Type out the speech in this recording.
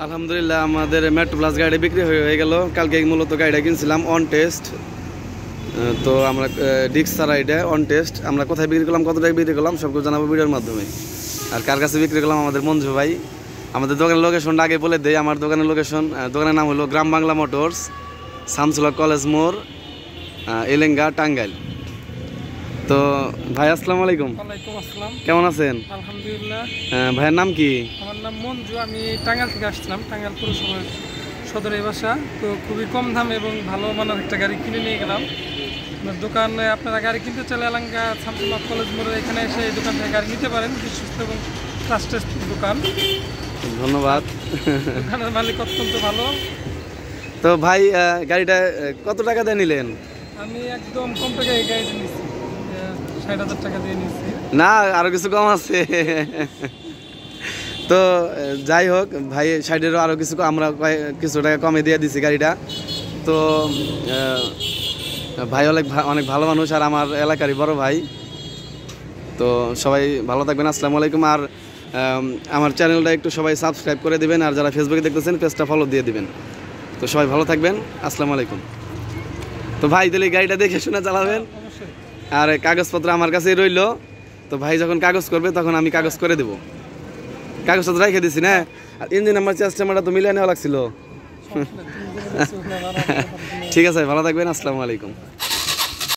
আলহামদুলিল্লাহ আমাদের metro plus গাড়ি বিক্রি হয়ে গেল। কালকে মূলত গাড়িটা কিনছিলাম অন টেস্ট। তো আমরা ডিক্স ছাড়া এটা অন টেস্ট। আমরা কোথায় বিক্রি করলাম, কত টাকা বিক্রি করলাম সব কিছু জানাবো ভিডিওর মাধ্যমে। আর কার কাছে বিক্রি করলাম, আমাদের মঞ্জু ভাই। আমাদের দোকানের লোকেশনটা আগে বলে দেয়। আমার দোকানের লোকেশন, দোকানের নাম হলো গ্রাম বাংলা মোটরস, শামসুল্লাহ কলেজ মোড়, এলেঙ্গা, টাঙ্গাইল। তো ভাই আসসালামু আলাইকুম। ওয়ালাইকুম আসসালাম। কেমন আছেন? আলহামদুলিল্লাহ। ভাইয়ের নাম কি? আমার নাম মঞ্জু। আমি টাঙ্গাইল থেকে আসছিলাম, টাঙ্গাইল পৌরসভার সদরে বাসা। তো খুবই কম দামে এবং ভালো মানের একটা গাড়ি কিনে নিয়ে গেলাম। আপনার দোকানে আপনারা গাড়ি কিনতে চাইলে এলাঙ্গা শামসুল্লাহ কলেজ মোড়ে এখানে এসে এই দোকান থেকে গাড়ি নিতে পারেন। বিশ্বস্ত এবং ট্রাস্টেড দোকান। ধন্যবাদ। দোকানের মালিক অত্যন্ত ভালো। তো ভাই গাড়িটা কত টাকা দিয়ে নিলেন? আমি একদম কম টাকায় গাড়িটা নিচ্ছি, ৬০,০০০ টাকা দিয়ে নিচ্ছি। না, আরো কিছু কম আছে। তো যাই হোক ভাই, সাইডেরও আরো কিছু আমরা কিছু টাকা কমে দিয়ে দিছি গাড়িটা। তো ভাই অনেক ভালো মানুষ আর আমার এলাকারই বড় ভাই। তো সবাই ভালো থাকবেন। আসসালামু আলাইকুম। আর আমার চ্যানেলটা একটু সবাই সাবস্ক্রাইব করে দিবেন, আর যারা ফেসবুকে দেখতেছেন পেজটা ফলো দিয়ে দিবেন। তো সবাই ভালো থাকবেন। আসসালামু আলাইকুম। তো ভাই তাহলে গাড়িটা দেখে শুনে চালাবেন। আর কাগজপত্র আমার কাছেই রইল। তো ভাই যখন কাগজ করবে তখন আমি কাগজ করে দেবো। কাগজপত্র রেখে দিছি না। আর ইঞ্জিন নাম্বার সিস্টেমটা তো মিলিয়ে নেওয়া লাগছিল। ঠিক আছে, ভালো থাকবেন। আসসালামু আলাইকুম।